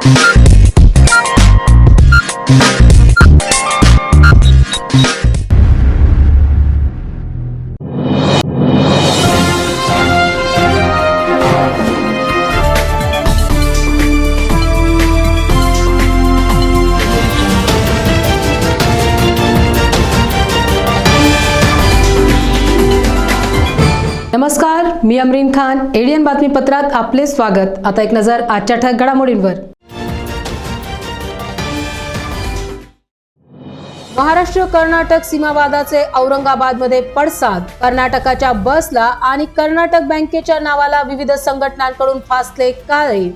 नमस्कार, मी अमरीन खान. एडीएन बातमीपत्रात आपले स्वागत. आता एक नजर आजच्या ठळक घडामोडींवर. महाराष्ट्र कर्नाटक सीमावादाचे औरंगाबादमध्ये पडसाद. कर्नाटकाच्या बसला आणि कर्नाटक बँकेच्या नावाला विविध संघटनांकडून फासले काळे.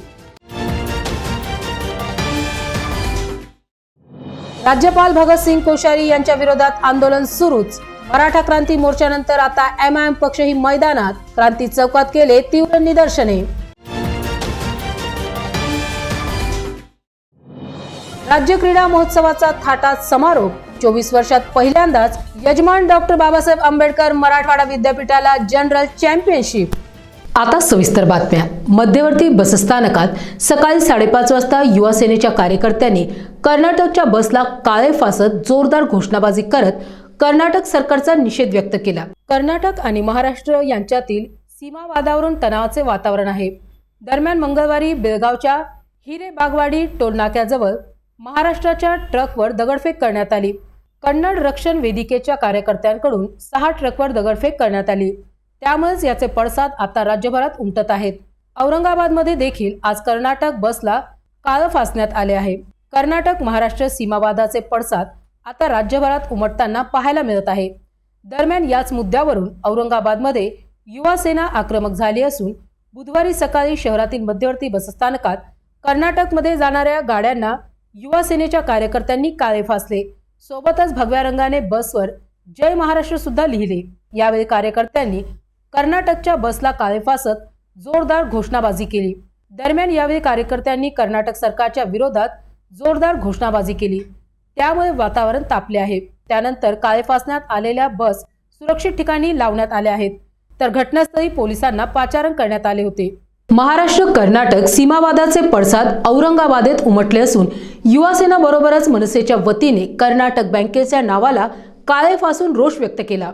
राज्यपाल भगतसिंग कोश्यारी यांच्या विरोधात आंदोलन सुरूच. मराठा क्रांती मोर्चानंतर आता एमआयएम पक्षही मैदानात. क्रांती चौकात केले तीव्र निदर्शने. राज्य क्रीडा महोत्सवाचा थाटात समारोप. 24 वर्षात पहिल्यांदाच यजमान डॉक्टर बाबासाहेब आंबेडकर मराठवाडा विद्यापीठाला जनरल चॅम्पियनशिप. आता सविस्तर बातम्या. मध्यवर्ती बसस्थानकात सकाळी 5:30 वाजता युवा सेनेच्या कार्यकर्त्यांनी कर्नाटकच्या बसला काळे फासत जोरदार घोषणाबाजी करत कर्नाटक सरकारचा निषेध व्यक्त केला. कर्नाटक आणि महाराष्ट्र यांच्यातील सीमावादावरून तणावाचे वातावरण आहे. दरम्यान मंगळवारी बेळगावच्या हिरेबागवाडी टोलनाक्याजवळ महाराष्ट्राच्या ट्रकवर दगडफेक करण्यात आली. कन्नड रक्षण वेदिकेच्या कार्यकर्त्यांकडून 6 ट्रकवर दगडफेक करण्यात आली. त्यामुळेच याचे पडसाद आता राज्यभरात उमटत आहेत. औरंगाबादमध्ये देखील आज कर्नाटक बसला काळं फासण्यात आले आहे. कर्नाटक महाराष्ट्र सीमावादाचे पडसाद आता राज्यभरात उमटताना पाहायला मिळत आहे. दरम्यान याच मुद्द्यावरून औरंगाबादमध्ये युवा सेना आक्रमक झाली असून बुधवारी सकाळी शहरातील मध्यवर्ती बसस्थानकात कर्नाटकमध्ये जाणाऱ्या गाड्यांना युवा सेनेच्या कार्यकर्त्यांनी काळे फासले. सोबतच भगव्या रंगाने बसवर जय महाराष्ट्र सुद्धा लिहिले. यावेळी कार्यकर्त्यांनी कर्नाटकच्या बसला काळे फासत जोरदार घोषणाबाजी केली. दरम्यान यावेळी कार्यकर्त्यांनी कर्नाटक सरकारच्या विरोधात जोरदार घोषणाबाजी केली. त्यामुळे वातावरण तापले आहे. त्यानंतर काळे फासण्यात आलेल्या बस सुरक्षित ठिकाणी लावण्यात आल्या आहेत, तर घटनास्थळी पोलिसांना पाचारण करण्यात आले होते. महाराष्ट्र कर्नाटक सीमावादाचे पडसाद औरंगाबादेत उमटले असून युवा सेना बरोबरच मनसेच्या वतीने कर्नाटक बँकेच्या नावाला काळे फासून रोष व्यक्त केला.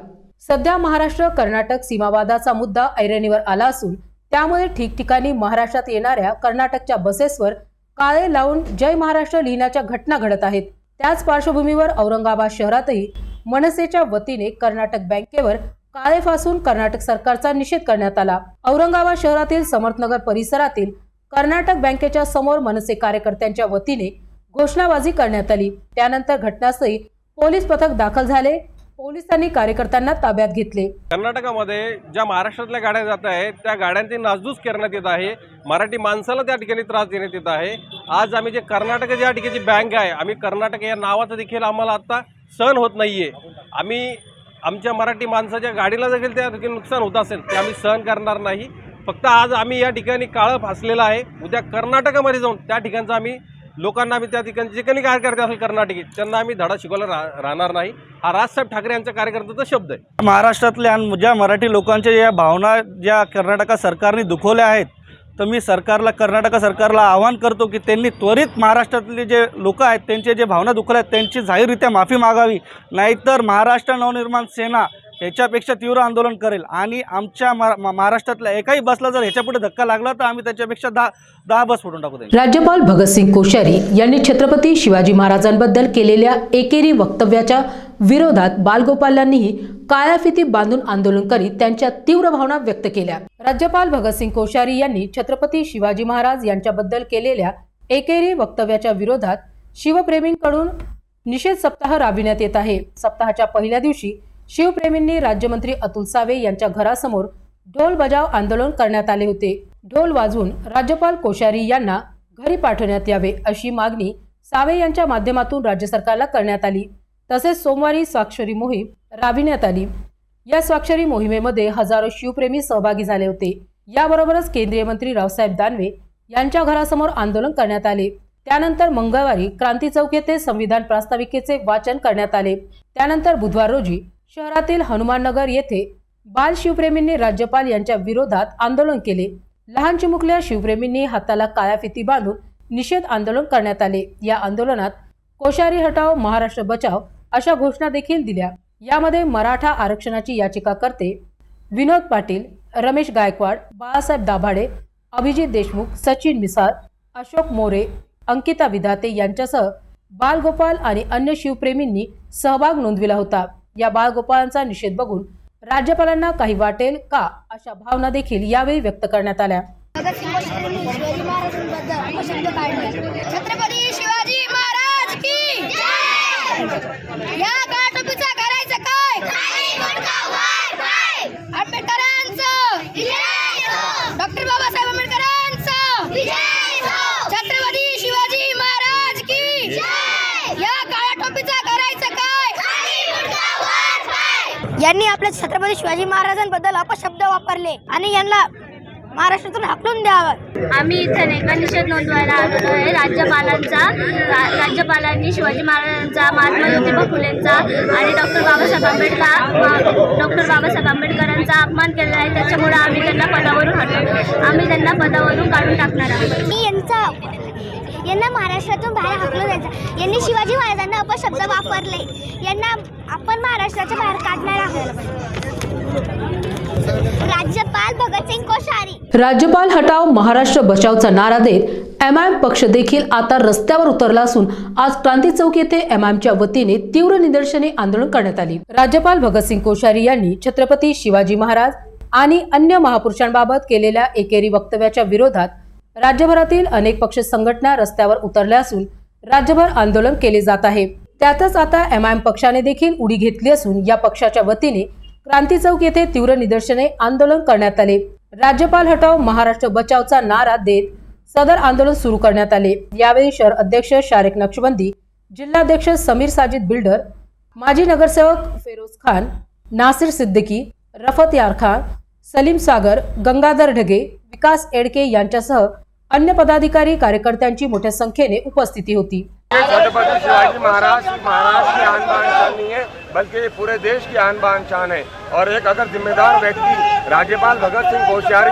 सध्या महाराष्ट्र कर्नाटक सीमावादाचा मुद्दा ऐरणीवर आला असून त्यामुळे ठिकठिकाणी महाराष्ट्रात येणाऱ्या कर्नाटकच्या बसेसवर काळे लावून जय महाराष्ट्र लिहिण्याच्या घटना घडत आहेत. त्याच पार्श्वभूमीवर औरंगाबाद शहरातही मनसेच्या वतीने कर्नाटक बँकेवर काळे फासून कर्नाटक सरकारचा निषेध करण्यात आला. औरंगाबाद शहरातील समर्थनगर परिसरातील कर्नाटक बँकेच्या समोर मनसे कार्यकर्त्यांच्या वतीने घोषणाबाजी करण्यात आली. त्यानंतर घटनास्थळी पोलीस पथक दाखल झाले. पोलिसांनी कार्यकर्त्यांना ताब्यात घेतले. कर्नाटकामध्ये ज्या महाराष्ट्रातल्या गाड्या जात आहेत त्या गाड्यांची नासधूस करण्यात येत आहे. मराठी माणसाला त्या ठिकाणी त्रास देण्यात येत आहे. आज आम्ही जे कर्नाटक ज्या ठिकाणी बँक आहे, आम्ही कर्नाटक या नावाचं देखील आम्हाला आता सहन होत नाहीये. आम्ही आमच्या मराठी माणसाच्या गाडीला देखील त्या ठिकाणी नुकसान होत असेल ते आम्ही सहन करणार नाही. फक्त आज आम्ही या ठिकाणी काळं फासलेलं आहे. उद्या कर्नाटकामध्ये जाऊन त्या ठिकाणचं आम्ही लोकांना आम्ही त्या ठिकाणी जे काही कार्यकर्ते असेल कर्नाटकी त्यांना आम्ही धडा शिकवायला राहणार नाही. हा राजसाहेब ठाकरे यांच्या कार्यकर्त्याचा शब्द आहे. महाराष्ट्रातल्या ज्या मराठी लोकांच्या या भावना ज्या कर्नाटक सरकारने दुखवल्या आहेत, तर मी कर्नाटक सरकारला आवाहन करतो की त्यांनी त्वरित महाराष्ट्रातले जे लोक आहेत त्यांचे जे भावना दुखवल्या आहेत त्यांची जाहीररित्या माफी मागावी. नाहीतर महाराष्ट्र नवनिर्माण सेना ह्याच्यापेक्षा तीव्र आंदोलन करेल आणि आमच्या महाराष्ट्रातल्या एकाही बसला जर ह्याच्यापुढे धक्का लागला तर आम्ही त्याच्यापेक्षा 10 बस फोडून टाकू. राज्यपाल भगतसिंग कोश्यारी यांनी छत्रपती शिवाजी महाराजांबद्दल केलेल्या एकेरी वक्तव्याच्या विरोधात बालगोपालांनीही काळ्या फिती बांधून आंदोलन करीत त्यांच्या तीव्र भावना व्यक्त केल्या. राज्यपाल भगतसिंग कोश्यारी यांनी छत्रपती शिवाजी महाराज यांच्याबद्दल केलेल्या एकेरी वक्तव्याच्या विरोधात शिवप्रेमींकडून निषेध सप्ताह राबविण्यात येत आहे. सप्ताहाच्या पहिल्या दिवशी शिवप्रेमींनी राज्यमंत्री अतुल सावे यांच्या घरासमोर ढोल बजाव आंदोलन करण्यात आले होते. ढोल वाजवून राज्यपाल कोश्यारी यांना घरी पाठवण्यात यावे अशी मागणी सावे यांच्या माध्यमातून राज्य सरकारला करण्यात आली. तसेच सोमवारी स्वाक्षरी मोहीम राबविण्यात आली. या स्वाक्षरी मोहिमेमध्ये हजारो शिवप्रेमी सहभागी झाले होते. याबरोबरच केंद्रीय मंत्री रावसाहेब दानवे यांच्या घरासमोर आंदोलन करण्यात आले. त्यानंतर मंगळवारी क्रांती चौक येथे संविधान प्रास्ताविकेचे वाचन करण्यात आले. त्यानंतर बुधवार रोजी शहरातील हनुमाननगर येथे बाल शिवप्रेमींनी राज्यपाल यांच्या विरोधात आंदोलन केले. लहान चिमुकल्या शिवप्रेमींनी हाताला काळ्या फिती बांधून निषेध आंदोलन करण्यात आले। या आंदोलनात कोश्यारी हटाव महाराष्ट्र बचाव अशा घोषणा देखील दिल्या। यामध्ये मराठा आरक्षणाची याचिकाकर्ते विनोद पाटील, रमेश गायकवाड, बाळासाहेब दाभाडे, अभिजित देशमुख, सचिन मिसाळ, अशोक मोरे, अंकिता विधाते यांच्यासह बालगोपाल आणि अन्य शिवप्रेमींनी सहभाग नोंदविला होता। या बालगोपालांचा निषेध बघून राज्यपालांना काही वाटेल का अशा भावना देखील यावेळी व्यक्त करण्यात आल्या। शिवाजी महाराजांबद्दल अपशब्द काढले। छत्रपती शिवाजी महाराज की जय। या काटोपीचा करायचं काय? आंबेडकरांचं डॉक्टर बाबासाहेब आंबेडकरांचं छत्रपती शिवाजी महाराज की जय। या काळ्या टोपीचा करायचं काय? यांनी आपल्या छत्रपती शिवाजी महाराजांबद्दल अपशब्द वापरले आणि यांना महाराष्ट्रातून हाकलून द्यावं। आम्ही इथे निषेध नोंदवायला आलेलो आहे राज्यपालांनी शिवाजी महाराजांचा, महात्मा ज्योतिबा फुलेंचा आणि डॉक्टर बाबासाहेब आंबेडकरांचा अपमान केला आहे। त्याच्यामुळे आम्ही त्यांना पदावरून काढून टाकणार आहोत। यांना महाराष्ट्रातून बाहेर हाकलून द्यायचं। यांनी शिवाजी महाराजांना अपशब्द वापरले, यांना आपण महाराष्ट्राच्या बाहेर काढणार आहोत। राज्यपाल भगतसिंग कोश्यारी। राज्यपाल हटाव महाराष्ट्र बचावचा नारा देत एमआयएम पक्ष देखील आता रस्त्यावर उतरला असून आज क्रांती चौक येथे एमआयएमच्या वतीने तीव्र निदर्शने आंदोलन करण्यात आली। राज्यपाल भगतसिंग कोश्यारी यांनी छत्रपती शिवाजी महाराज आणि अन्य महापुरुषांबाबत केलेल्या एकेरी वक्तव्याच्या विरोधात राज्यभरातील अनेक पक्ष संघटना रस्त्यावर उतरल्या असून राज्यभर आंदोलन केले जात आहे। त्यातच आता एमआयएम पक्षाने देखील उडी घेतली असून या पक्षाच्या वतीने क्रांती चौक येथे तीव्र निदर्शने आंदोलन करण्यात आले। राज्यपाल हटाव महाराष्ट्र बचावचा नारा देत सदर आंदोलन सुरू करण्यात आले। यावेळी शहर अध्यक्ष शारिक नक्षबंदी, जिल्हाध्यक्ष समीर साजिद बिल्डर, माजी नगरसेवक फेरोज खान, नासिर सिद्दीकी, रफत यार खान, सलीम सागर, गंगाधर ढगे, विकास एडके यांच्यासह अन्य पदाधिकारी कार्यकर्त्यांची मोठ्या संख्येने उपस्थिती होती। छत्रपति शिवाजी महाराज की आन बान शान नहीं है, बल्कि पूरे देश की आन बान शान है। और एक अगर जिम्मेदार व्यक्ति राज्यपाल भगत सिंह कोश्यारी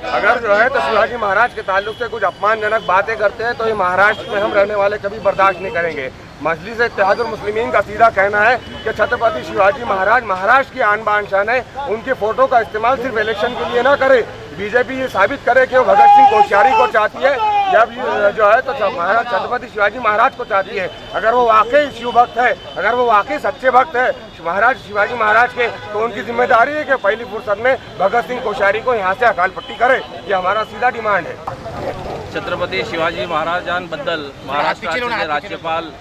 अगर जो है तो शिवाजी महाराज के ताल्लुक से कुछ अपमानजनक बातें करते हैं तो ये महाराष्ट्र में हम रहने वाले कभी बर्दाश्त नहीं करेंगे। मजलिस इत्तेहादुल मुस्लिमीन का सीधा कहना है कि छत्रपति शिवाजी महाराज महाराष्ट्र की आन बान शान है। उनकी फोटो का इस्तेमाल सिर्फ इलेक्शन के लिए ना करे। बीजेपी ये साबित करे कि वो भगत सिंह कोश्यारी को चाहती है या जो है तो महाराज छत्रपति शिवाजी महाराज को चाहती है। अगर वो वाकई शिव भक्त है, अगर वो वाकई सच्चे भक्त है महाराज शिवाजी महाराज के, तो उनकी जिम्मेदारी है कि पहली फुर्सत में भगत सिंह कोश्यारी को यहाँ से अकाल पट्टी करे। ये हमारा सीधा डिमांड है। छत्रपती शिवाजी महाराजांबद्दल महाराष्ट्राचे राज्यपाल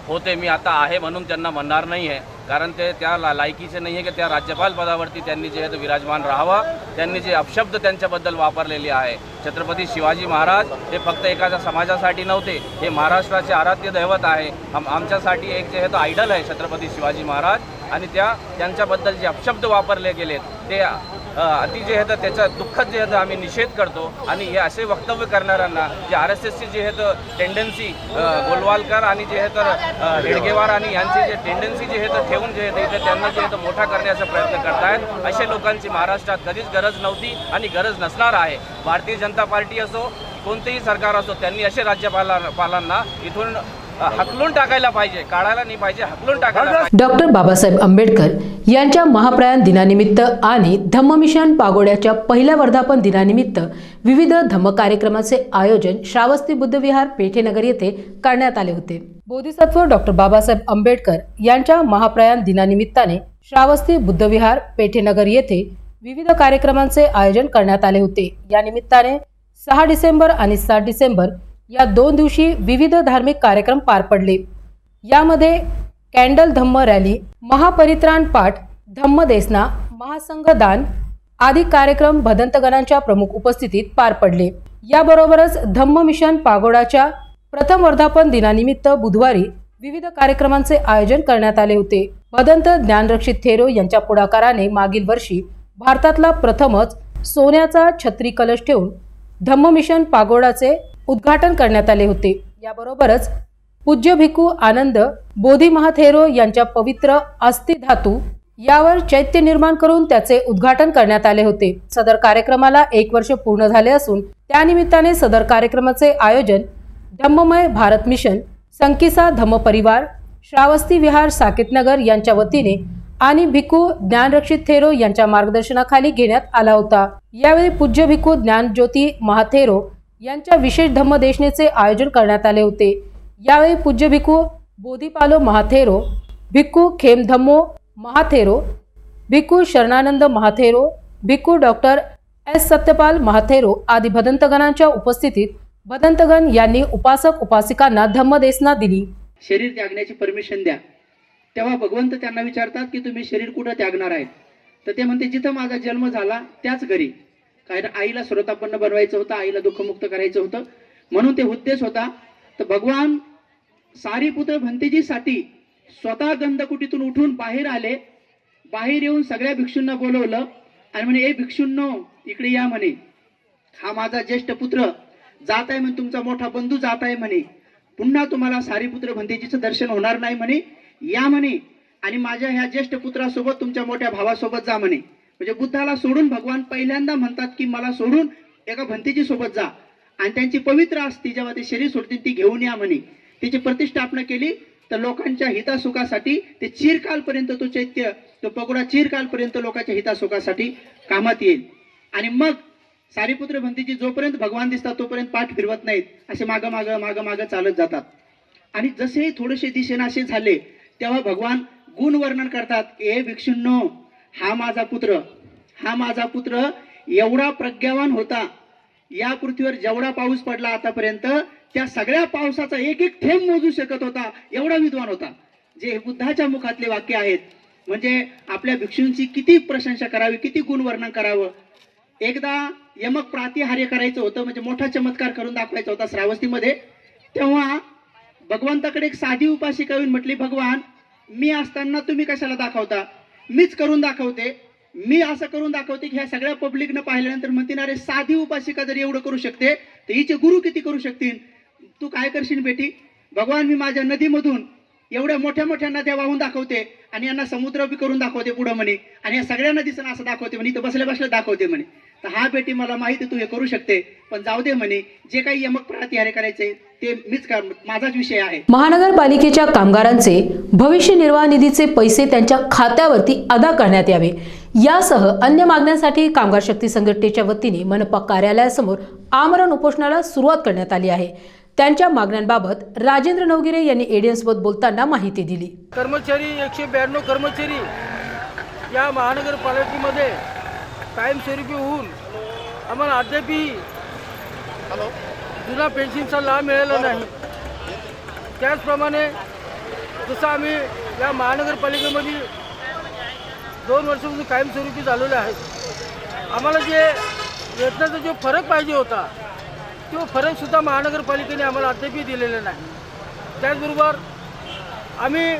होते मी आता आहे म्हणून त्यांना म्हणणार नाही आहे, कारण ते त्या लायकीचे नाही आहे की त्या राज्यपाल पदावरती त्यांनी जे आहे विराजमान राहावा। त्यांनी जे अपशब्द त्यांच्याबद्दल वापरलेले आहे, छत्रपती शिवाजी महाराज हे फक्त एखाद्या समाजासाठी नव्हते, हे महाराष्ट्राचे आराध्य दैवत आहे। आमच्यासाठी एक जे आहे तो आयडल आहे छत्रपती शिवाजी महाराज। आणि त्यांच्याबद्दल जे अपशब्द वापरले गेलेत ते अति जे आहे तर त्याचा दुःखद जे आहे आम्ही निषेध करतो। आणि हे असे वक्तव्य करणाऱ्यांना जे RSSची जे आहे तर टेंडन्सी गोलवालकर आणि जे आहे तर हेडगेवार आणि यांची जे टेंडन्सी जे आहे तर ठेवून जे आहे ते त्यांना जे आहे तर मोठा करण्याचा प्रयत्न करतायत। अशा लोकांची महाराष्ट्रात कधीच गरज नव्हती आणि गरज नसणार आहे। भारतीय जनता पार्टी असो कोणतेही सरकार असो त्यांनी असे राज्यपालांना इथून हकलून टाकायला पाहिजे, काढायला नाही पाहिजे, हकलून टाकायला पाहिजे। डॉक्टर बाबासाहेब आंबेडकर यांच्या महाप्रयाण दिनानिमित्त आणि धम्म मिशन पागोड्याच्या पहिल्या वर्धापन दिनानिमित्त विविध धम्म कार्यक्रमाचे आयोजन श्रावस्ती बुद्धविहार पेठेनगर येथे करण्यात आले होते। बोधिसत्व डॉक्टर बाबासाहेब आंबेडकर यांच्या महाप्रयाण दिनानिमित्ताने श्रावस्ती बुद्धविहार पेठेनगर येथे विविध कार्यक्रमांचे आयोजन करण्यात आले होते। या निमित्ताने 6 डिसेंबर आणि 7 डिसेंबर या 2 दिवशी विविध धार्मिक कार्यक्रम पार पडले। यामध्ये कॅन्डल धम्म रॅली, महापरित्राण पाठ, धम्म देसना, महासंघ दान आदी कार्यक्रम भदंतगणांच्या प्रमुख उपस्थितीत पार पडले। याबरोबरच धम्म मिशन पागोडाच्या प्रथम वर्धापन दिनानिमित्त बुधवारी विविध कार्यक्रमांचे आयोजन करण्यात आले होते। भदंत ज्ञानरक्षित थेरो यांच्या पुढाकाराने मागील वर्षी भारतातला प्रथमच सोन्याचा छत्री कलश ठेवून धम्म मिशन पागोडाचे उद्घाटन करण्यात आले होते। याबरोबरच पूज्य भिक्खू आनंद बोधी महाथेरो यांच्या पवित्र अस्थि धातू यावर चैत्य निर्माण करून त्याचे उद्घाटन करण्यात आले होते। सदर कार्यक्रमाला 1 वर्ष पूर्ण झाले असून त्यानिमित्ताने सदर कार्यक्रमाचे आयोजन धम्ममय भारत मिशन, संकिसा धम्म परिवार, श्रावस्ती विहार साकेतनगर यांच्या वतीने आणि भिक्खू ज्ञानरक्षित थेरो यांच्या मार्गदर्शनाखाली घेण्यात आला होता। यावेळी पूज्य भिक्खू ज्ञानज्योती महाथेरो यांच्या विशेष धम्मदेशनेचे आयोजन करण्यात आले होते। यावेळी पूज्य भिक्खू बोधिपालो महाथेरो, भिक्खू खेम धम्मो महाथेरो, भिक्खू शरणानंद महाथेरो, भिक्खू डॉक्टर एस सत्यपाल महाथेरो आदी भदंतगणांच्या उपस्थितीत भदंतगण यांनी उपासक उपासिकांना धम्मदेशना दिली। शरीर त्यागण्याची परमिशन द्या। तेव्हा भगवंत त्यांना विचारतात की तुम्ही शरीर कुठं त्यागणार आहे? तर ते म्हणते जिथं माझा जन्म झाला त्याच घरी। कारण आईला श्रोतापन्न बनवायचं होतं, आईला दुःखमुक्त करायचं होतं, म्हणून ते उद्देश होता। तर भगवान सारीपुत्र भंतेजीसाठी स्वतः गंधकुटीतून उठून बाहेर आले। बाहेर येऊन सगळ्या भिक्षूंना बोलवलं आणि म्हणे, ए भिक्षूंनो इकडे या म्हणे, हा माझा ज्येष्ठ पुत्र जात आहे म्हणे, तुमचा मोठा बंधू जात आहे म्हणे, पुन्हा तुम्हाला सारीपुत्र भंतेजीचं दर्शन होणार नाही म्हणे, या म्हणे आणि माझ्या ह्या ज्येष्ठ पुत्रासोबत तुमच्या मोठ्या भावासोबत जा म्हणे। म्हणजे बुद्धाला सोडून भगवान पहिल्यांदा म्हणतात की मला सोडून एका भंतेजी सोबत जा आणि त्यांची पवित्र असती जेव्हा ते शरीर सोडतील ती घेऊन या म्हणे। तिची प्रतिष्ठापना केली तर लोकांच्या हितासुखासाठी ते चिरकालपर्यंत तो चैत्य, तो पगोडा चिरकालपर्यंत लोकांच्या हितासुखासाठी कामात येईल। आणि मग सारीपुत्र भंतेजी जोपर्यंत भगवान दिसतात तोपर्यंत पाठ फिरवत नाहीत, असे मागं मागं मागं मागं चालत जातात। आणि जसे थोडेसे दिसेनासे झाले तेव्हा भगवान गुण वर्णन करतात, ए भिक्षुंनो हा माझा पुत्र एवढा प्रज्ञावान होता, या पृथ्वीवर जेवढा पाऊस पडला आतापर्यंत त्या सगळ्या पावसाचा एक एक थेंब मोजू शकत होता, एवढा विद्वान होता। जे बुद्धाच्या मुखातले वाक्य आहेत, म्हणजे आपल्या भिक्षूंची किती प्रशंसा करावी, किती गुण वर्णन करावं। एकदा यमक प्रातिहार्य करायचं होतं, म्हणजे मोठा चमत्कार करून दाखवायचा होता श्रावस्तीमध्ये। तेव्हा भगवंताकडे एक साधी उपासिका येऊन म्हटली, भगवान मी असताना तुम्ही कशाला दाखवता, मीच करून दाखवते, मी असं करून दाखवते की ह्या सगळ्या पब्लिकनं पाहिल्यानंतर म्हणतील अरे साधी उपासिका जर एवढं करू शकते तर हिचे गुरु किती करू शकतील, तू काय करशील बेटी? भगवान मी माझ्या नदीमधून एवढ्या मोठ्या मोठ्या नद्या वाहून दाखवते आणि यांना समुद्र बी करून दाखवते पुढं म्हणे, आणि या सगळ्या नदीचं असं दाखवते म्हणे, इथं बसल्या बसल्या दाखवते म्हणे। तर हा बेटी मला माहिती तू हे करू शकते, पण जाऊ दे म्हणे, जे काही यमक प्रातिहार्य करायचे ते मीच कर, माझाच विषय आहे। महानगरपालिकेच्या कामगारांचे भविष्य निर्वाह निधीचे पैसे त्यांच्या खात्यावरती अदा करण्यात यावे यासह अन्य मागण्यांसाठी कामगार शक्ती संघटनेच्या वतीने मनपा कार्यालयासमोर आमरण उपोषणाला सुरुवात करण्यात आली आहे। त्यांच्या मागण्यांबाबत राजेंद्र नवगिरे यांनी एडीएन सोबत बोलताना माहिती दिली। कर्मचारी 192 कर्मचारी या महानगरपालिकेमध्ये कायमस्वरूपी होऊन आम्हाला अद्यापही जुना पेन्शनचा लाभ मिळाला नाही। त्याचप्रमाणे जसं आम्ही या महानगरपालिकेमध्ये 2 वर्षापासून कायमस्वरूपी झालेले आहेत, आम्हाला जे वेतनाचा जो फरक पाहिजे होता तो फरकसुद्धा महानगरपालिकेने आम्हाला अद्यापही दिलेला नाही। त्याचबरोबर आम्ही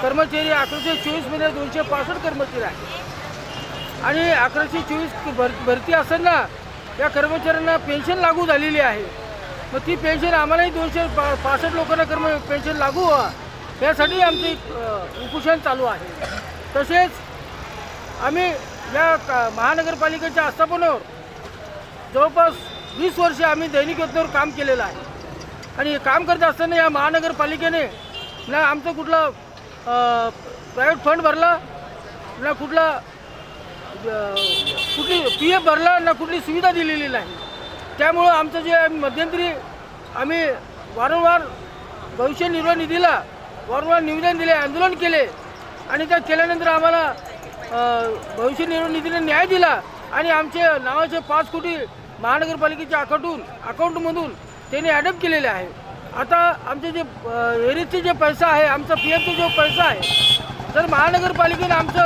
कर्मचारी 1124मध्ये 265 कर्मचारी आहेत आणि 1124 भरती असताना या कर्मचाऱ्यांना पेन्शन लागू झालेली आहे। मग ती पेन्शन आम्हालाही 265 लोकांना पेन्शन लागू व्हावं यासाठी आमचे उपोषण चालू आहे। तसेच आम्ही या महानगरपालिकेच्या आस्थापनेवर जवळपास 20 वर्षे आम्ही दैनिक वेतनावर काम केलेलं आहे आणि काम करत असताना या महानगरपालिकेने ना आमचं कुठला प्रायव्हेट फंड भरला, ना कुठली PF भरला, ना कुठली सुविधा दिलेली नाही। त्यामुळं आमचं जे मध्यंतरी आम्ही वारंवार भविष्य निर्वाह निधीला वारंवार निवेदन दिले, आंदोलन केले आणि त्या केल्यानंतर आम्हाला भविष्य निर्वाह निधीने न्याय दिला आणि आमचे नावाचे 5 कोटी महानगरपालिकेच्या अकाउंटमधून त्यांनी ॲडप्ट केलेले आहे। आता आमचे जे एरिजचे जे पैसा आहे, आमचा PFचा जो पैसा आहे, तर महानगरपालिकेने आमचं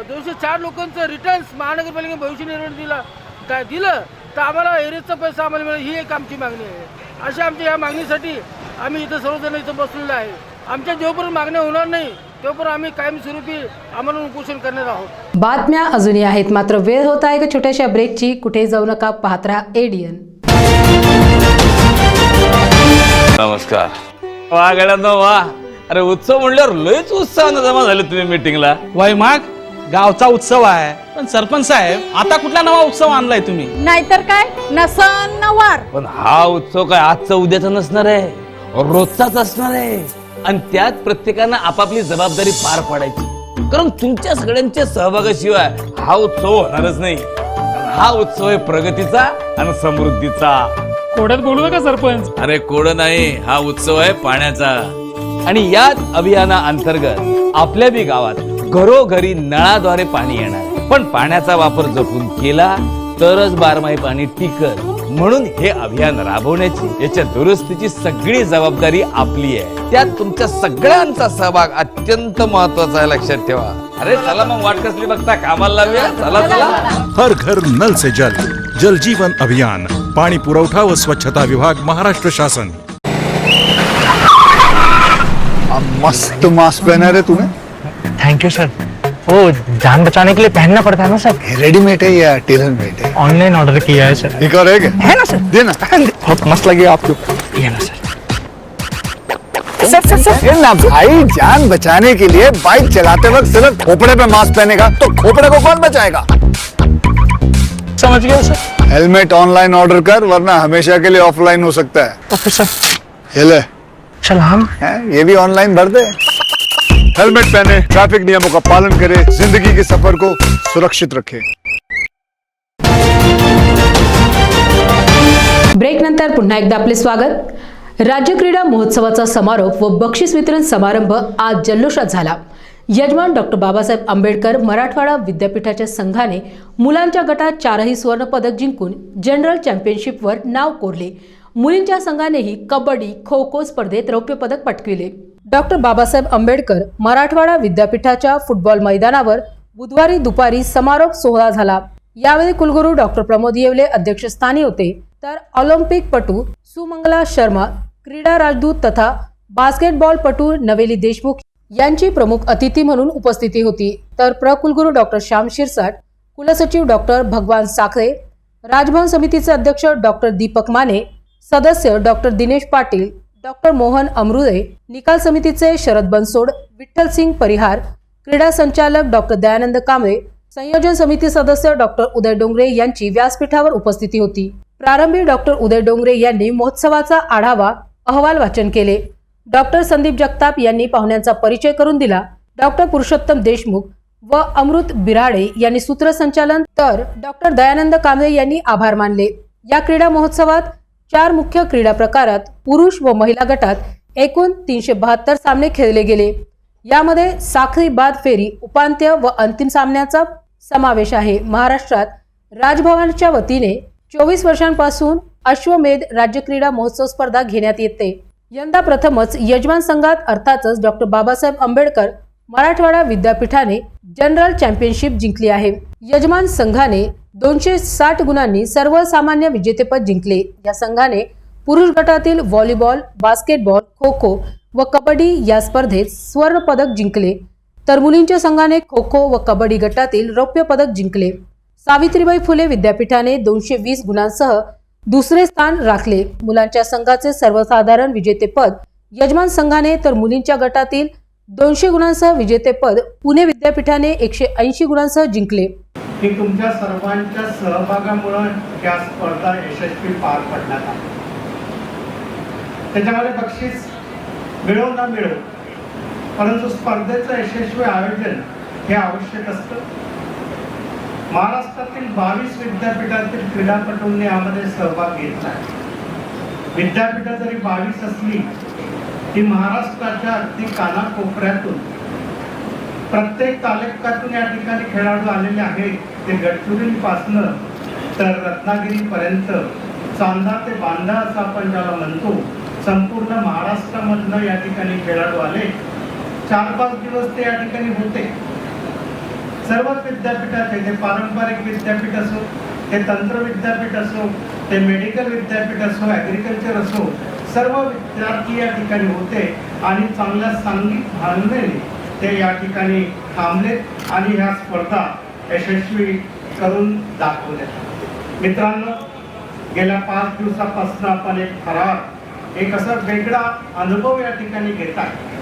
204 लोकांचं रिटर्न्स महानगरपालिकेने भविष्य निर्वाह निधीला दिलं तर आम्हाला एरिजचा पैसा आम्हाला मिळेल, ही एक आमची मागणी आहे। अशा आमच्या या मागणीसाठी आम्ही इथं सर्वजण इथं बसलेलो आहे। आमच्या जोपर्यंत मागण्या होणार नाही तोपर्यंत आम्ही कायमस्वरूपी आम्हाला उपोषण करणार आहोत। बातम्या अजूनही आहेत, मात्र वेळ होत आहे एका छोट्याशा ब्रेकची। कुठे जाऊ नका, पाहत राहा एडीएन। नमस्कार। वा गड्यांनो वा, अरे उत्सव म्हणल्यावर लयच उत्साहानं जमा झाले तुम्ही मीटिंगला। वाय माग गावचा उत्सव आहे. पण सरपंच साहेब, आता कुठला नवा उत्सव आणलाय तुम्ही? नाहीतर काय, नसन नवार. पण हा उत्सव काय आजचा उद्याचा नसणार आहे, रोजचाच असणार आहे. आणि त्यात प्रत्येकानं आपापली जबाबदारी पार पाडायची. कारण तुमच्या सगळ्यांच्या सहभागाशिवाय हा उत्सव होणारच नाही. हा उत्सव आहे प्रगतीचा आणि समृद्धीचा. कोड्यात बोलू नका सरपंच. अरे कोड नाही, हा उत्सव आहे पाण्याचा. आणि याच अभियाना अंतर्गत आपल्या बी गावात घरोघरी नळाद्वारे पाणी येणार. पण पाण्याचा वापर जपून केला तरच बारमाही पाणी टिकल. म्हणून हे अभियान राबवण्याची, याच्या दुरुस्तीची सगळी जबाबदारी आपली आहे. त्यात तुमच्या सगळ्यांचा सहभाग अत्यंत महत्वाचा आहे, लक्षात ठेवा. अरे चला मग वाट कसली बघता, कामाला लावूया. चला चला. हर घर नल से जल, जल जीवन अभियान, पाणी पुरवठा व स्वच्छता विभाग, महाराष्ट्र शासन. मस्त मास्क पहना रे तूने. Thank you sir. वो जान बचाने के लिए पहनना पड़ता है ना सर. रेडीमेड है या टेलर मेड है? ऑनलाइन ऑर्डर किया है सर. एक और है क्या? है ना सर. देना. बहुत मस्त लगे आपको. ये ना सर. ये ना भाई, जान बचाने के लिए बाइक चलाते वक्त सिर्फ खोपड़े पे मास्क पहनेगा तो खोपड़े को कौन बचाएगा? समझ गया सर. हेलमेट ऑनलाइन ऑर्डर कर, वरना हमेशा के लिए ऑफलाइन हो सकता है. Okay sir. ये ले. चल हम ये भी ऑनलाइन भर दे. हेलमेट पहने, ट्रैफिक नियमों का पालन करे, जिंदगी के सफर को सुरक्षित रखे. ब्रेक नंतर पुन्हा एकदा आपले स्वागत. राज्य क्रीडा महोत्सवाचा समारोप व बक्षीस वितरण समारंभ आज जल्लोषात झाला. यजमान डॉक्टर बाबासाहेब आंबेडकर मराठवाडा विद्यापीठाच्या संघाने मुलांच्या गटात 4ही सुवर्ण पदक जिंकून जनरल चॅम्पियनशिपवर नाव कोरले. मुलींच्या संघानेही कबड्डी, खो खो स्पर्धेत रौप्य पदक पटकावले. डॉक्टर बाबासाहेब आंबेडकर मराठवाडा विद्यापीठाच्या फुटबॉल मैदानावर बुधवारी दुपारी समारोप सोहळा झाला. यावेळी कुलगुरू डॉक्टर प्रमोद येवले अध्यक्षस्थानी होते, तर ऑलिम्पिकपटू सुमंगला शर्मा, क्रीडा राजदूत तथा बास्केटबॉलपटू नवेली देशमुख यांची प्रमुख अतिथी म्हणून उपस्थिती होती. तर कुलगुरू डॉक्टर श्याम शिरसाट, कुलसचिव डॉक्टर भगवान साखरे, राजभवन समितीचे अध्यक्ष डॉक्टर दीपक माने, सदस्य डॉक्टर दिनेश पाटील, डॉक्टर मोहन अमृदे, निकाल समितीचे शरद बनसोड, विठ्ठल सिंग परिहार, क्रीडा संचालक डॉक्टर दयानंद कांबळे, संयोजन समिती सदस्य डॉक्टर उदय डोंगरे यांची व्यासपीठावर उपस्थिती होती. प्रारंभी डॉक्टर उदय डोंगरे यांनी महोत्सवाचा आढावा अहवाल वाचन केले. डॉक्टर संदीप जगताप यांनी पाहुण्यांचा परिचय करून दिला. डॉक्टर पुरुषोत्तम देशमुख व अमृत बिराडे यांनी सूत्रसंचालन, तर डॉक्टर दयानंद कांबळे यांनी आभार मानले. या क्रीडा महोत्सवात 4 मुख्य क्रीडा प्रकारात पुरुष व महिला गटात एकूण 372 सामने खेळले गेले. यामध्ये साखळी बाद फेरी, उपांत्य व अंतिम सामन्याचा समावेश आहे. महाराष्ट्रात राजभवनच्या वतीने 24 वर्षांपासून अश्वमेध राज्य क्रीडा महोत्सव स्पर्धा घेण्यात येते. यंदा प्रथमच यजमान संघात अर्थातच डॉक्टर बाबासाहेब आंबेडकर मराठवाडा विद्यापीठाने जनरल चॅम्पियनशिप जिंकली आहे. यजमान संघाने 260 गुणांनी सर्वसामान्य विजेतेपद जिंकले. या संघाने पुरुष गटातील व्हॉलीबॉल, बास्केटबॉल, खो खो व कबड्डी या स्पर्धेत स्वर्ण पदक जिंकले, तर मुलींच्या संघाने खो खो व कबड्डी गटातील रौप्य पदक जिंकले. सावित्रीबाई फुले विद्यापीठाने 220 गुणांसह दुसरे स्थान राखले. मुलांच्या संघाचे सर्वसाधारण विजेतेपद यजमान संघाने, तर मुलींच्या गटातील 200 गुणांसह विजेतेपद पुणे विद्यापीठाने 180 गुणांसह जिंकले. की तुमच्या सर्वांच्या सहभागामुळे या स्पर्धा यशस्वी पार पडणार आहे. त्याच्यामध्ये बक्षीस मिळो ना मिळो, परंतु स्पर्धेचं यशस्वी आयोजन हे आवश्यक असतं. महाराष्ट्रातील 22 विद्यापीठातील क्रीडापटूंनी यामध्ये सहभाग घेतला आहे. विद्यापीठं जरी 22 असली ती महाराष्ट्राच्या अगदी कानाकोपऱ्यातून प्रत्येक तालुक्यातून या ठिकाणी खेळाडू आलेले आहेत. ते गडचिरोलीपासनं तर रत्नागिरीपर्यंत, चांदा ते बांधा असं आपण ज्याला म्हणतो, संपूर्ण महाराष्ट्रामधनं या ठिकाणी खेळाडू आले. 4-5 दिवस ते या ठिकाणी होते. सर्वच विद्यापीठाचे, ते पारंपरिक विद्यापीठ असो, ते तंत्र विद्यापीठ असो, ते मेडिकल विद्यापीठ असो, ॲग्रिकल्चर असो, सर्व विद्यार्थी या ठिकाणी होते आणि चांगल्या सांघिक भावनेने ते या ठिकाणी थांबलेत आणि ह्या स्पर्धा यशस्वी करून दाखवल्या. मित्रांनो, गेल्या 5 दिवसापासून आपण एक थरार, एक असा वेगळा अनुभव या ठिकाणी घेत आहे.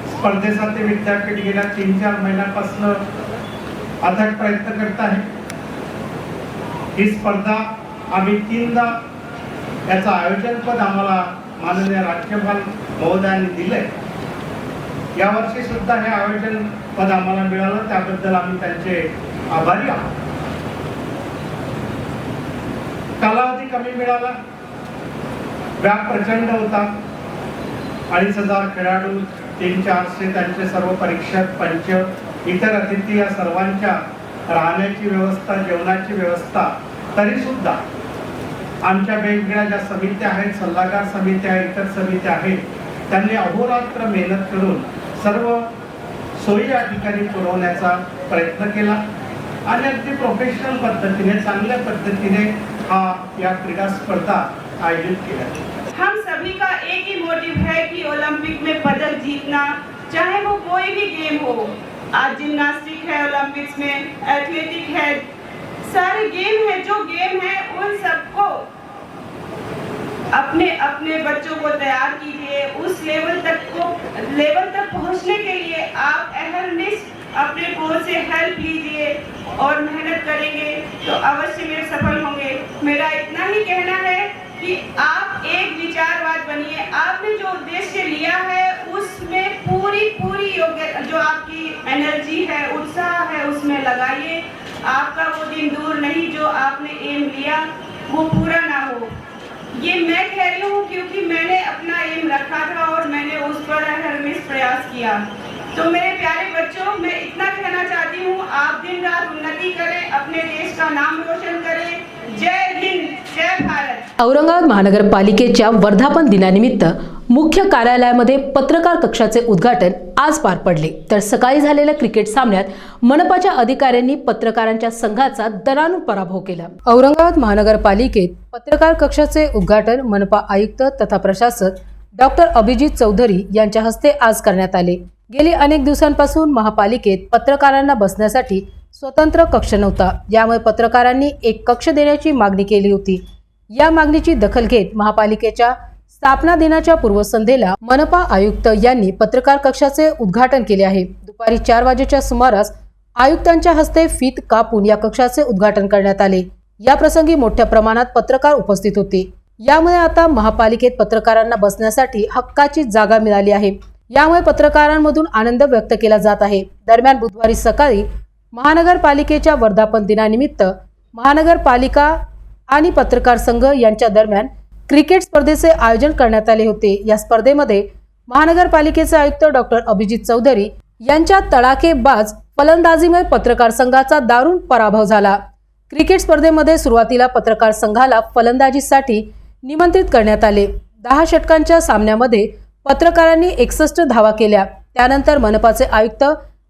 स्पर्धेसाठी विद्यापीठ गेल्या 3-4 महिन्यापासून अथक प्रयत्न करत आहे. ही स्पर्धा आम्ही 3दा याचं आयोजनपद आम्हाला माननीय राज्यपाल महोदयांनी दिलंय. यावर्षी सुद्धा हे आयोजन पद आम्हाला मिळालं, त्याबद्दल आम्ही त्यांचे आभारी आहोत. कालावधी कमी मिळाला, व्याप प्रचंड होता. 2,500 खेळाडू, 300-400 त्यांचे सर्व परीक्षक, पंच, इतर अतिथी या सर्वांच्या राहण्याची व्यवस्था, जेवणाची व्यवस्था. तरी सुद्धा आमच्या वेगवेगळ्या ज्या समित्या आहेत, सल्लागार समित्या, इतर समित्या आहेत, त्यांनी अहोरात्र मेहनत करून सर्व सोयी या ठिकाणी पुरवण्याचा प्रयत्न केला आणि अगदी प्रोफेशनल पद्धतीने, चांगल्या पद्धतीने या क्रीडा स्पर्धा आयोजित केल्या. हम सभी का एक ही मोटिव है कि ओलंपिक में पदक जीतना, चाहे वो कोई भी गेम हो. आज जिम्नास्टिक है, ओलंपिक्स में एथलेटिक है, सारे गेम है. जो गेम है उन सबको अपने अपने बच्चों को तैयार कीजिए. उस लेवल तक पहुंचने के लिए आप अहर्निश अपने कोच से हेल्प लीजिए और मेहनत करेंगे तो अवश्य में सफल होंगे. मेरा इतना ही कहना है कि आप एक विचारवाद बनिए. आपने जो उद्देश्य लिया है उसमें पूरी योग्यता, जो आपकी एनर्जी है, उत्साह है, उसमें लगाइए. आपका वो दिन दूर नहीं जो आपने एम लिया वो पूरा ना हो. ये मैं कह रही हूँ क्योंकि मैंने अपना एम रखा था और मैंने उस पर हरमेश प्रयास किया. तो मेरे प्यारे बच्चों, मैं इतना कहना चाहती हूँ, आप दिन रात उन्नति करें, अपने देश का नाम रोशन करें. जय हिंद, जय भारत. औरंगाबाद महानगरपालिकेच्या वर्धापन दिनानिमित्त मुख्य कार्यालयामध्ये पत्रकार कक्षाचे उद्घाटन आज पार पडले. तर सकाळी झालेल्या क्रिकेट सामन्यात मनपाच्या अधिकाऱ्यांनी पत्रकारांच्या संघाचा दणाणून पराभव केला. औरंगाबाद महानगरपालिकेत पत्रकार कक्षाचे उद्घाटन मनपा आयुक्त तथा प्रशासक डॉक्टर अभिजित चौधरी यांच्या हस्ते आज करण्यात आले. गेली अनेक दिवसांपासून महापालिकेत पत्रकारांना बसण्यासाठी स्वतंत्र कक्ष नव्हता. यामुळे पत्रकारांनी एक कक्ष देण्याची मागणी केली होती. या मागणीची दखल घेत महापालिकेच्या स्थापना दिनाच्या पूर्वसंध्येला मनपा आयुक्त यांनी पत्रकार कक्षाचे उद्घाटन केले आहे. दुपारी 4 वाजेच्या सुमारास आयुक्तांच्या हस्ते फीत कापून या कक्षाचे उद्घाटन करण्यात आले. या प्रसंगी मोठ्या प्रमाणात पत्रकार उपस्थित होते. यामुळे आता महापालिकेत पत्रकारांना बसण्यासाठी हक्काची जागा मिळाली आहे. यामुळे पत्रकारांमधून आनंद व्यक्त केला जात आहे. दरम्यान बुधवारी सकाळी महानगरपालिकेच्या वर्धापन दिनानिमित्त महानगरपालिका आणि पत्रकार संघ यांच्या दरम्यान क्रिकेट स्पर्धेचे आयोजन करण्यात आले होते. या स्पर्धेमध्ये महानगरपालिकेचे आयुक्त डॉक्टर अभिजित चौधरी यांच्या तडाखेबाज फलंदाजीमुळे पत्रकार संघाचा दारुण पराभव झाला. क्रिकेट स्पर्धेमध्ये सुरुवातीला पत्रकार संघाला फलंदाजीसाठी निमंत्रित करण्यात आले. 10 षटकांच्या सामन्यामध्ये पत्रकारांनी 61 धावा केल्या. त्यानंतर मनपाचे आयुक्त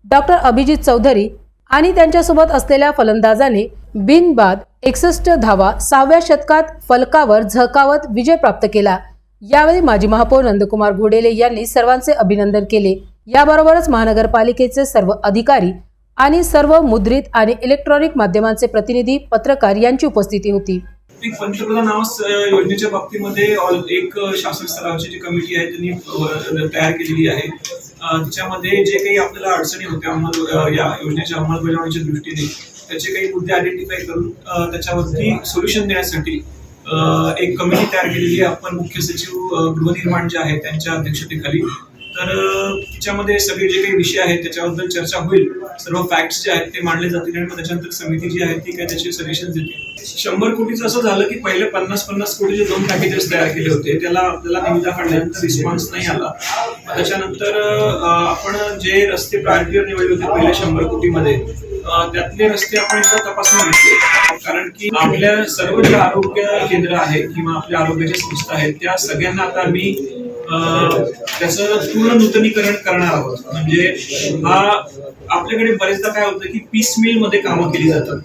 डॉक्टर अभिजित चौधरी आणि त्यांच्यासोबत असलेल्या फलंदाजांनी बिनबाद 61 धावा 6व्या षटकात फलकावर झळकावत विजय प्राप्त केला. यावेळी माजी महापौर नंदकुमार घोडेले यांनी सर्वांचे अभिनंदन केले. याबरोबरच महानगरपालिकेचे सर्व अधिकारी आणि सर्व मुद्रित आणि इलेक्ट्रॉनिक माध्यमांचे प्रतिनिधी, पत्रकार यांची उपस्थिती होती. पंतप्रधान आवास योजनेच्या बाबतीमध्ये एक शासन स्तरावरची जी कमिटी आहे त्यांनी तयार केलेली आहे. त्याच्यामध्ये जे काही आपल्याला अडचणी होत्या या योजनेच्या अंमलबजावणीच्या दृष्टीने त्याचे काही मुद्दे आयडेंटिफाय करून त्याच्यावरती सोल्युशन देण्यासाठी एक कमिटी तयार केलेली आहे. आपण मुख्य सचिव गृहनिर्माण जे आहे त्यांच्या अध्यक्षतेखाली. तर त्याच्यामध्ये सगळे जे काही विषय आहेत त्याच्याबद्दल चर्चा होईल. सर्व फॅक्ट्स जे आहेत ते मांडले जातील आणि मग त्याच्यानंतर समिती जी आहे ती काय त्याचे सजेशन देते. 100 कोटीचं असं झालं की पहिले 50-50 कोटीचे 2 पॅकेजेस तयार केले होते. त्याला आपल्याला निविदा काढल्यानंतर रिस्पॉन्स नाही आला. त्याच्यानंतर आपण जे रस्ते प्रायोरिटीवर निवडले होते पहिले 100 कोटीमध्ये त्यातले रस्ते आपण एकदा तपासून घेतले. कारण की आपल्या सर्व जे आरोग्य केंद्र आहेत किंवा आपल्या आरोग्याच्या संस्था आहेत त्या सगळ्यांना आता आम्ही त्याचं पूर्ण नूतनीकरण करणार आहोत. म्हणजे आपल्याकडे बरेचदा काय होतं की पीस मिल मध्ये कामं केली जातात.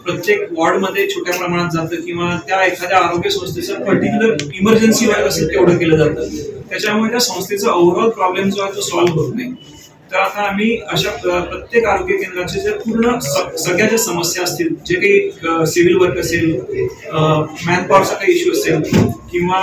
प्रत्येक वॉर्डमध्ये छोट्या प्रमाणात जातं किंवा त्या एखाद्या आरोग्य संस्थेचं पर्टिक्युलर इमर्जन्सी वाईज असेल तेवढं केलं जातं. त्याच्यामुळे त्या संस्थेचा ओव्हरऑल प्रॉब्लेम जो आहे तो सॉल्व्ह होत नाही. तर आता आम्ही अशा प्रत्येक आरोग्य केंद्राचे जे पूर्ण सगळ्या ज्या समस्या असतील, जे काही सिव्हिल वर्क असेल, मॅनपॉवरचा काही इश्यू असेल किंवा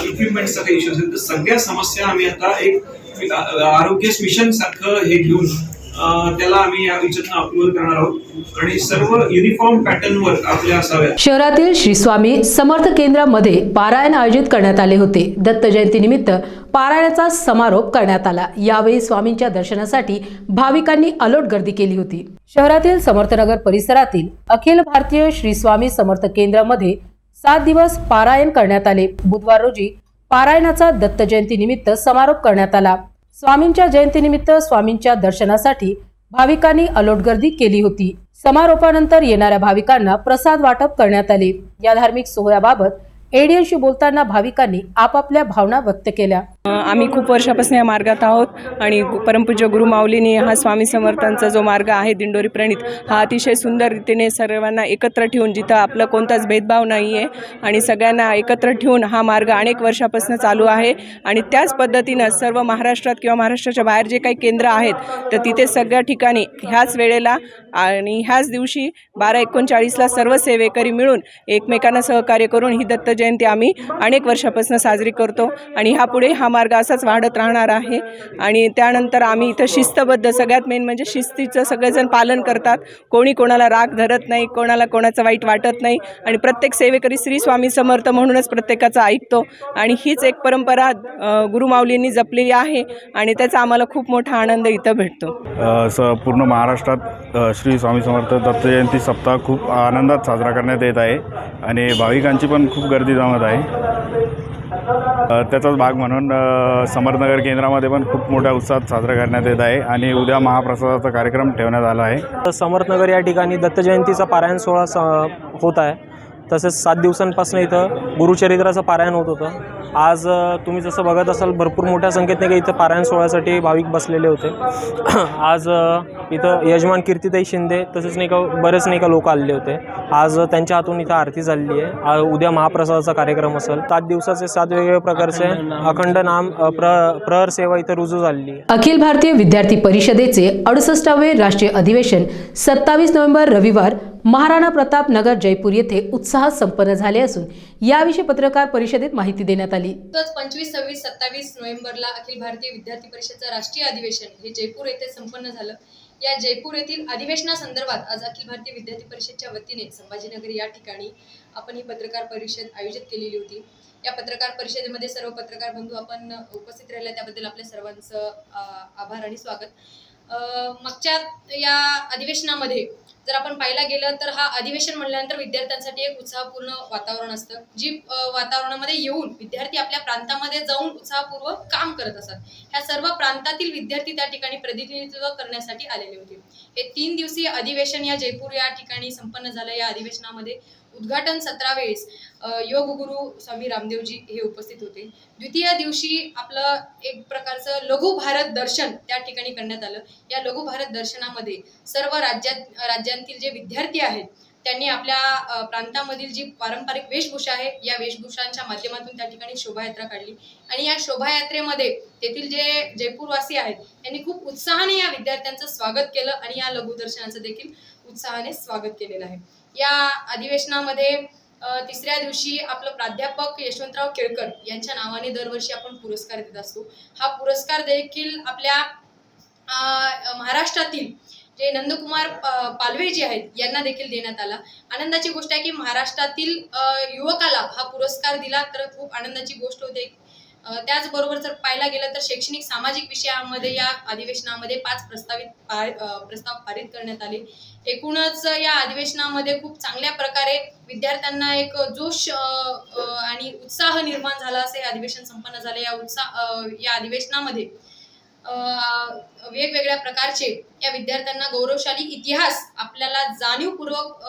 इक्विपमेंटचा काही इश्यू असेल, तर सगळ्या समस्या आम्ही आता एक आरोग्य मिशन सारखं हे घेऊन त्याला आम्ही याच्यातनं अप्रुव्हल करणार आहोत आणि सर्व युनिफॉर्म पॅटर्नवर आपल्या असाव्यात. शहरातील श्री स्वामी समर्थ केंद्रामध्ये पारायण आयोजित करण्यात आले होते. दत्त जयंतीनिमित्त पारायणाचा समारोप करण्यात आला. यावेळी स्वामींच्या दर्शनासाठी भाविकांनी अलोट गर्दी केली होती. शहरातील समर्थनगर परिसरातील अखिल भारतीय श्री स्वामी समर्थ केंद्रामध्ये 7 दिवस पारायण करण्यात आले. बुधवार रोजी पारायणाचा दत्त जयंतीनिमित्त समारोप करण्यात आला. स्वामींच्या जयंतीनिमित्त स्वामींच्या दर्शनासाठी भाविकांनी अलोट गर्दी केली होती. समारोपानंतर येणाऱ्या भाविकांना प्रसाद वाटप करण्यात आले. या धार्मिक सोहळ्याबाबत एडीएनशी बोलताना भाविकांनी आपापल्या भावना व्यक्त केल्या. आम्ही खूप वर्षापासून या मार्गात आहोत आणि परमपूज्य गुरु माऊलींनी हा स्वामी समर्थांचा जो मार्ग आहे दिंडोरी प्रणित हा अतिशय सुंदर रीतीने सर्वांना एकत्र ठेवून, जिथं आपलं कोणताच भेदभाव नाही आहे आणि सगळ्यांना एकत्र ठेवून हा मार्ग अनेक वर्षापासून चालू आहे. आणि त्याच पद्धतीनं सर्व महाराष्ट्रात किंवा महाराष्ट्राच्या बाहेर जे काही केंद्र आहेत तर तिथे सगळ्या ठिकाणी ह्याच वेळेला आणि ह्याच दिवशी 12:39ला सर्व सेवेकरी मिळून एकमेकांना सहकार्य करून ही दत्त जयंती आम्ही अनेक वर्षापासून साजरी करतो आणि ह्यापुढे हा मार्ग असाच वाढत राहणार आहे. आणि त्यानंतर आम्ही इथं शिस्तबद्ध, सगळ्यात मेन म्हणजे शिस्तीचं सगळेजण पालन करतात. कोणी कोणाला राग धरत नाही, कोणाला कोणाचं वाईट वाटत नाही आणि प्रत्येक सेवेकरी श्री स्वामी समर्थ म्हणूनच प्रत्येकाचं ऐकतो. आणि हीच एक परंपरा गुरुमाऊलींनी जपलेली आहे आणि त्याचा आम्हाला खूप मोठा आनंद इथं भेटतो. पूर्ण महाराष्ट्रात श्री स्वामी समर्थ दत्त जयंती सप्ताह खूप आनंदात साजरा करण्यात येत आहे आणि भाविकांची पण खूप गर्दी जमत आहे. त्याचाच भाग म्हणून समर्थनगर केंद्रामध्ये पण खूप मोठ्या उत्साहात साजरा करण्यात येत आहे आणि उद्या महाप्रसादाचा कार्यक्रम ठेवण्यात आला आहे. समर्थनगर या ठिकाणी दत्त जयंतीचा पारायण सोहळा होत आहे. तसेच 7 दिवसांपासून इथं गुरुचरित्राचं पारायण होत होतं. आज तुम्ही जसं बघत असाल भरपूर मोठ्या संख्येने काही इथं पारायण सोहळ्यासाठी भाविक बसलेले होते. आज इथं यजमान कीर्तिताई शिंदे तसेच बरेच लोक आलेले होते. आज त्यांच्या हातून इथं आरती झालेली आहे. उद्या महाप्रसादाचा कार्यक्रम असेल. 7 दिवसाचे 7 वेगवेगळ्या प्रकारचे अखंड नाम प्रहर सेवा इथं रुजू झालेली आहे. अखिल भारतीय विद्यार्थी परिषदेचे 68वे राष्ट्रीय अधिवेशन 27 नोव्हेंबर रविवार महाराणा प्रताप नगर जयपूर येथे उत्साहात संपन्न झाले असून याविषयी पत्रकार परिषदेत माहिती देण्यात आली. 25, 26, 27 नोव्हेंबरला अखिल भारतीय विद्यार्थी परिषदेचं राष्ट्रीय अधिवेशन हे जयपूर येथे संपन्न झालं. या जयपूर येथील अधिवेशनासंदर्भात आज अखिल भारतीय विद्यार्थी परिषदेच्या वतीने संभाजीनगर या ठिकाणी आपण ही पत्रकार परिषद आयोजित केलेली होती. या पत्रकार परिषदेमध्ये सर्व पत्रकार बंधू आपण उपस्थित राहिले त्याबद्दल आपल्या सर्वांचं आभार आणि स्वागत. मागच्या या अधिवेशनामध्ये जर आपण पाहायला गेलं तर हा अधिवेशन म्हणल्यानंतर विद्यार्थ्यांसाठी एक उत्साहपूर्ण वातावरण असतं. जी वातावरणामध्ये येऊन विद्यार्थी आपल्या प्रांतामध्ये जाऊन उत्साहपूर्वक काम करत असतात. ह्या सर्व प्रांतातील विद्यार्थी त्या ठिकाणी प्रतिनिधित्व करण्यासाठी आलेले होते. हे 3 दिवसीय अधिवेशन या जयपूर या ठिकाणी संपन्न झालं. या अधिवेशनामध्ये उद्घाटन सत्रावेळेस योग गुरु स्वामी रामदेवजी हे उपस्थित होते. द्वितीय दिवशी आपलं एक प्रकारचं लघु भारत दर्शन त्या ठिकाणी करण्यात आलं. या लघु भारत दर्शनामध्ये सर्व राज्यांतील जे विद्यार्थी आहेत त्यांनी आपल्या प्रांतामधील जी पारंपरिक वेशभूषा आहे या वेशभूषांच्या माध्यमातून त्या ठिकाणी शोभायात्रा काढली आणि या शोभायात्रेमध्ये तेथील जे जयपूरवासी आहेत त्यांनी खूप उत्साहाने या विद्यार्थ्यांचं स्वागत केलं आणि या लघुदर्शनाचं देखील उत्साहाने स्वागत केलेलं आहे. या अधिवेशनामध्ये 3ऱ्या दिवशी आपलं प्राध्यापक यशवंतराव केळकर यांच्या नावाने दरवर्षी आपण पुरस्कार देत असतो. हा पुरस्कार देखील आपल्या महाराष्ट्रातील जे नंदकुमार पालवे जे आहेत यांना देखील देण्यात आला. आनंदाची गोष्ट आहे की महाराष्ट्रातील युवकाला हा पुरस्कार दिला तर खूप आनंदाची गोष्ट होते. त्याचबरोबर जर पाहायला गेलं तर शैक्षणिक सामाजिक विषयामध्ये या अधिवेशनामध्ये 5 प्रस्ताव पारित करण्यात आले. एकूणच या अधिवेशनामध्ये खूप चांगल्या प्रकारे विद्यार्थ्यांना एक जोश आणि उत्साह निर्माण झाला असे अधिवेशन संपन्न झाले. या अधिवेशनामध्ये वेगवेगळ्या प्रकारचे या विद्यार्थ्यांना गौरवशाली इतिहास आपल्याला जाणीवपूर्वक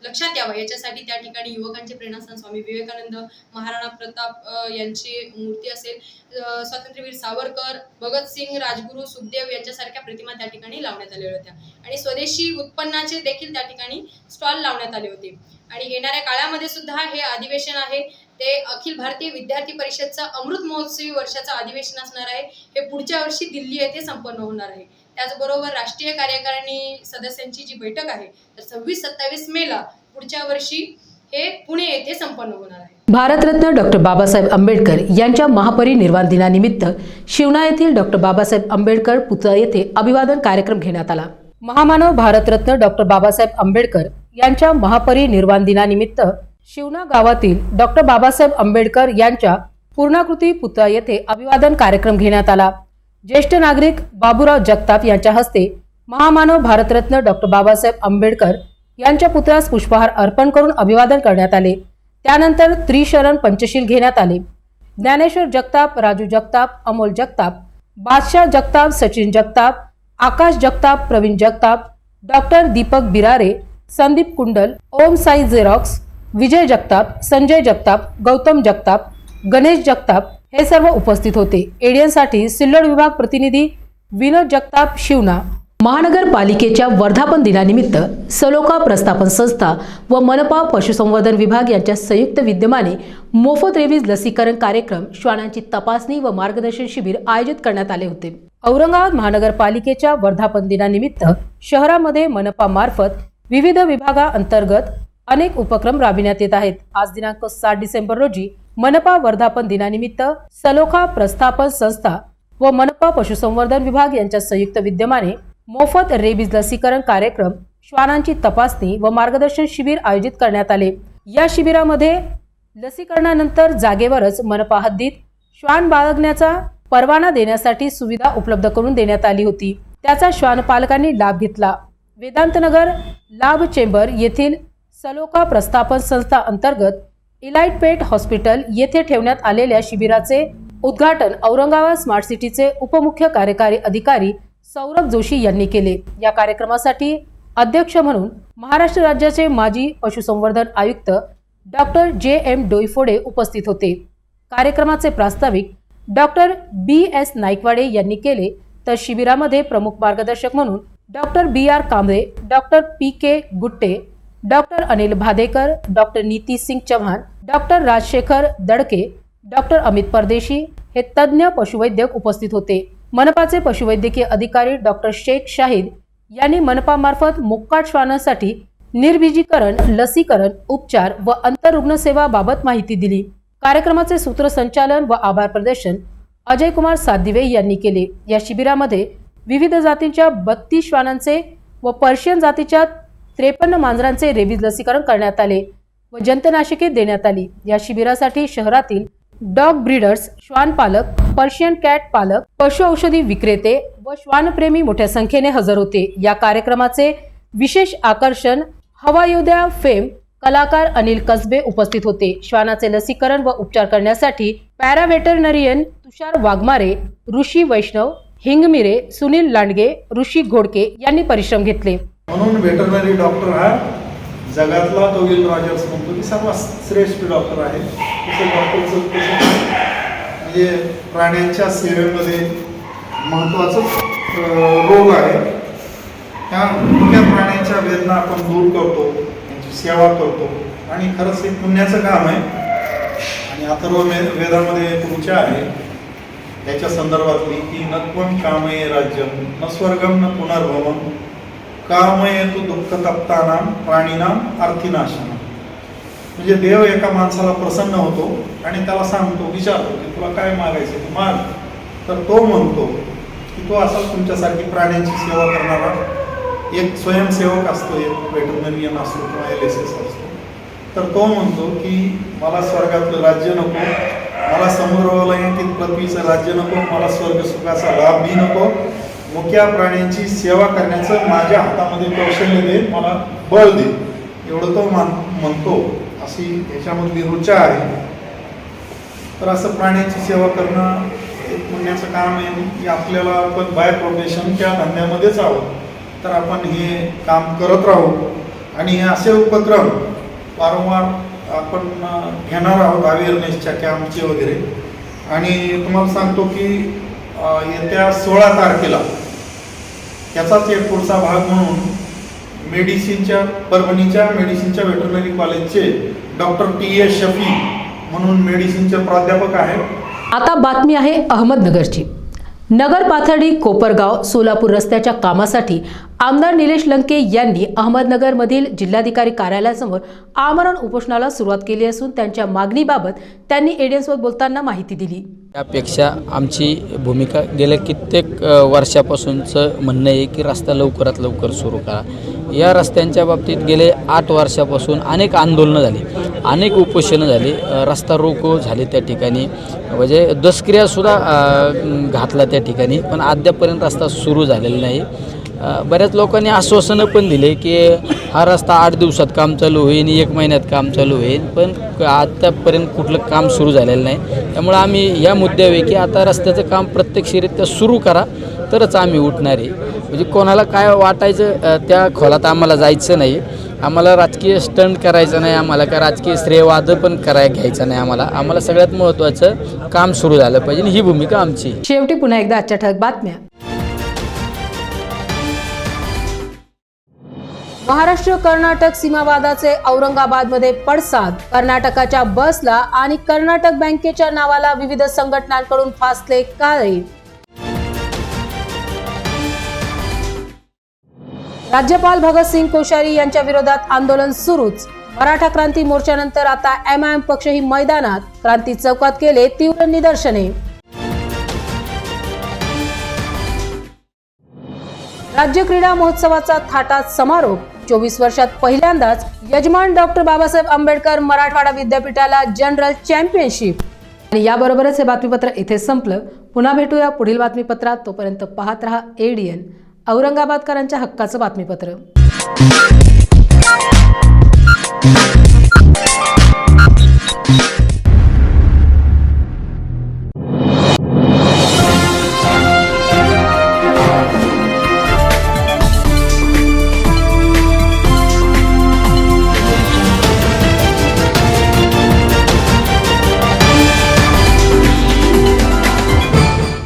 लक्षात यावा याच्यासाठी त्या ठिकाणी युवकांचे प्रेरणास्थान स्वामी विवेकानंद, महाराणा प्रताप यांची मूर्ती असेल, स्वातंत्र्यवीर सावरकर, भगतसिंग, राजगुरू, सुखदेव यांच्यासारख्या प्रतिमा त्या ठिकाणी लावण्यात आलेल्या होत्या आणि स्वदेशी उत्पन्नाचे देखील त्या ठिकाणी स्टॉल लावण्यात आले होते. आणि येणाऱ्या काळामध्ये सुद्धा हे अधिवेशन आहे ते अखिल भारतीय विद्यार्थी परिषदचं अमृत महोत्सवी वर्षाचं अधिवेशन असणार आहे. हे पुढच्या वर्षी दिल्ली येथे संपन्न होणार आहे. त्याचबरोबर राष्ट्रीय कार्यकारिणी सदस्यांची जी बैठक आहे तर 26-27 मेला पुढच्या वर्षी हे पुणे येथे संपन्न होणार आहे. भारतरत्न डॉक्टर बाबासाहेब आंबेडकर यांच्या महापरिनिर्वाण दिनानिमित्त शिवना येथील डॉक्टर बाबासाहेब आंबेडकर पुतळा येथे अभिवादन कार्यक्रम घेण्यात आला. महामानव भारतरत्न डॉक्टर बाबासाहेब आंबेडकर यांच्या महापरिनिर्वाण दिनानिमित्त शिवना गावातील डॉक्टर बाबासाहेब आंबेडकर यांच्या पूर्णाकृती पुतळा येथे अभिवादन कार्यक्रम घेण्यात आला. ज्येष्ठ नागरिक बाबूराव जगताप यांच्या हस्ते महामानव भारतरत्न डॉक्टर बाबासाहेब आंबेडकर यांच्या पुतळ्यास पुष्पहार अर्पण करून अभिवादन करण्यात आले. त्यानंतर त्रिशरण पंचशील घेण्यात आले. ज्ञानेश्वर जगताप, राजू जगताप, अमोल जगताप, बादशाह जगताप, सचिन जगताप, आकाश जगताप, प्रवीण जगताप, डॉक्टर दीपक बिरारे, संदीप कुंडल, ओम साई झेरॉक्स, विजय जगताप, संजय जगताप, गौतम जगताप, गणेश जगताप हे सर्व उपस्थित होते. एडियनसाठी सिल्लोड विभाग प्रतिनिधी विनोद जगताप, शिवना. महानगरपालिकेच्या वर्धापन दिनानिमित्त सलोखा प्रस्थापन संस्था व मनपा पशुसंवर्धन विभाग यांच्या संयुक्त विद्यमाने मोफत रेबीज लसीकरण कार्यक्रम, श्वानांची तपासणी व मार्गदर्शन शिबिर आयोजित करण्यात आले होते. औरंगाबाद महानगरपालिकेच्या वर्धापन दिनानिमित्त शहरामध्ये मनपा मार्फत विविध विभागांतर्गत अनेक उपक्रम राबविण्यात येत आहेत. आज दिनांक 7 डिसेंबर रोजी मनपा वर्धापन दिनानिमित्त सलोखा प्रस्थापन संस्था व मनपा पशुसंवर्धन विभाग यांच्या संयुक्त विद्यमाने मोफत रेबीज लसीकरण कार्यक्रम, श्वानांची तपासणी व मार्गदर्शन शिबिर आयोजित करण्यात आले. या शिबिरामध्ये लसीकरणानंतर जागेवरच मनपा हद्दीत श्वान बाळगण्याचा परवाना देण्यासाठी सुविधा उपलब्ध करून देण्यात आली होती. त्याचा श्वान पालकांनी लाभ घेतला. वेदांतनगर लाभ चेंबर येथील सलोखा प्रस्थापन संस्था अंतर्गत इलाइट पेट हॉस्पिटल येथे ठेवण्यात आलेल्या शिबिराचे उद्घाटन औरंगाबाद स्मार्ट सिटीचे उपमुख्य कार्यकारी अधिकारी सौरभ जोशी यांनी केले. या कार्यक्रमासाठी अध्यक्ष म्हणून महाराष्ट्र राज्याचे माजी पशुसंवर्धन आयुक्त डॉक्टर JM डोईफोडे उपस्थित होते. कार्यक्रमाचे प्रास्ताविक डॉक्टर BS नाईकवाडे यांनी केले, तर शिबिरामध्ये प्रमुख मार्गदर्शक म्हणून doctor BR Kamble, doctor PK Gutte, doctor Anil Bhadekar, doctor Niti Singh Chavan, doctor Rajshekhar Dadke, doctor Amit Pardeshi हे तज्ज्ञ पशुवैद्यक उपस्थित होते. मनपाचे पशुवैद्यकीय अधिकारी डॉक्टर शेख शाहिद यांनी मनपामार्फत मोक्काट श्वानांसाठी निर्बीजीकरण, लसीकरण, उपचार व आंतररुग्ण सेवाबाबत माहिती दिली. कार्यक्रमाचे सूत्रसंचालन व आभार प्रदर्शन अजय कुमार सादिवे यांनी केले. या शिबिरामध्ये विविध जातींच्या 32 श्वानांचे व पर्शियन जातीच्या 53 मांजरांचे रेबीज लसीकरण करण्यात आले व जंतनाशके देण्यात आली. या शिबिरासाठी शहरातील डॉग ब्रीडर्स, श्वान पालक, पर्शियन कॅट पालक, पशु औषधी विक्रेते व श्वानप्रेमी मोठ्या संख्येने हजर होते. या कार्यक्रमाचे विशेष आकर्षण हवायोद्या फेम कलाकार अनिल कसबे उपस्थित होते. श्वानाचे लसीकरण व उपचार करण्यासाठी पॅरावेटरनरियन तुषार वाघमारे, ऋषी वैष्णव, हिंगमिरे, सुनील लांडगे, ऋषी घोडके यांनी परिश्रम घेतले. म्हणून वेटरनरी डॉक्टर हा जगातला तो विल रॉजर्स म्हणतो की सर्वात श्रेष्ठ डॉक्टर आहे. तसं डॉक्टरचं म्हणजे प्राण्यांच्या सेवेमध्ये महत्त्वाचं रोग आहे. त्या मुख्य प्राण्यांच्या वेदना आपण दूर करतो, त्यांची सेवा करतो आणि खरंच हे पुण्याचं काम आहे. आणि अथर्व वेदामध्ये पुढच्या आहे त्याच्या संदर्भातली की न त्वं कामये राज्यं न स्वर्गं न पुनर्भवं कामये तु दुःख तप्तानां प्राणीनां अर्थीनाशनम. म्हणजे देव एका माणसाला प्रसन्न होतो आणि त्याला सांगतो, विचारतो की तुला काय मागायचं तू माग. तर तो म्हणतो की तो असा तुमच्यासारखी प्राण्यांची सेवा करणारा एक स्वयंसेवक असतो, एक वेटरनरियन असतो किंवा LSS असतो. तर तो म्हणतो की मला स्वर्गातलं राज्य नको, मला समोरलौकिक पृथ्वीचं राज्य नको, मला स्वर्ग सुखाचा लाभ बी नको, मुक्या प्राण्यांची सेवा करण्याचं माझ्या हातामध्ये कौशल्य दे, मला बळ दे, एवढं तो म्हणतो. अशी याच्यामधली रुचा आहे. तर असं प्राण्यांची सेवा करणं एक पुण्याचं काम आहे की आपल्याला आपण बाय प्रोफेशन त्या धंद्यामध्येच आहोत तर आपण हे काम करत राहू. आणि हे असे उपक्रम वारंवार आपण घेणार आहोत, अवेअरनेसच्या कॅम्पचे वगैरे. आणि तुम्हाला सांगतो की येत्या 16 तारखेला त्याचाच एक पुढचा भाग म्हणून मेडिसिनच्या परभणीच्या मेडिसिनच्या वेटरनरी कॉलेजचे डॉक्टर TS शफी म्हणून मेडिसिनचे प्राध्यापक आहेत. आता बातमी आहे अहमदनगरची. नगर पाथर्डी कोपरगाव सोलापूर रस्त्याच्या कामासाठी आमदार निलेश लंके यांनी अहमदनगरमधील जिल्हाधिकारी कार्यालयासमोर आमरण उपोषणाला सुरुवात केली असून त्यांच्या मागणीबाबत त्यांनी एडियन्सवर बोलताना माहिती दिली. यापेक्षा आमची भूमिका गेल्या कित्येक वर्षापासूनचं म्हणणं आहे की रस्ता लवकरात लवकर सुरू करा. या रस्त्यांच्या बाबतीत गेले 8 वर्षापासून अनेक आंदोलनं झाली, अनेक उपोषणं झाली, रस्ता रोको झाले त्या ठिकाणी, म्हणजे दशक्रियासुद्धा घातला त्या ठिकाणी, पण अद्यापपर्यंत रस्ता सुरू झालेला नाही. बऱ्याच लोकांनी आश्वासनं पण दिले की हा रस्ता 8 दिवसात काम चालू होईल, 1 महिन्यात काम चालू होईल, पण आतापर्यंत कुठलं काम सुरू झालेलं नाही. त्यामुळे आम्ही या मुद्द्यावर की आता रस्त्याचं काम प्रत्यक्षरित्या सुरू करा तरच आम्ही उठणार आहे. म्हणजे कोणाला काय वाटायचं त्या खोलात आम्हाला जायचं नाही. आम्हाला राजकीय स्टंट करायचं नाही, आम्हाला काय राजकीय श्रेयवाद पण घ्यायचं नाही. आम्हाला सगळ्यात महत्त्वाचं काम सुरू झालं पाहिजे, ही भूमिका आमची. शेवटी पुन्हा एकदा आजच्या ठळक बातम्या. महाराष्ट्र कर्नाटक सीमावादाचे औरंगाबादमध्ये पडसाद. कर्नाटकाच्या बसला आणि कर्नाटक बँकेच्या नावाला विविध संघटनांकडून फासले काळे. राज्यपाल भगतसिंग कोश्यारी यांच्या विरोधात आंदोलन सुरूच. मराठा क्रांती मोर्चानंतर आता MIM पक्षही मैदानात. क्रांती चौकात केले तीव्र निदर्शने. राज्य क्रीडा महोत्सवाचा थाटात समारोप. 24 वर्षात पहिल्यांदाच यजमान डॉक्टर बाबासाहेब आंबेडकर मराठवाडा विद्यापीठाला जनरल चॅम्पियनशिप. आणि याबरोबरच हे बातमीपत्र इथे संपलं. पुन्हा भेटूया पुढील बातमीपत्रात. तोपर्यंत पाहत रहा ADN, औरंगाबादकरांच्या हक्काचं बातमीपत्र.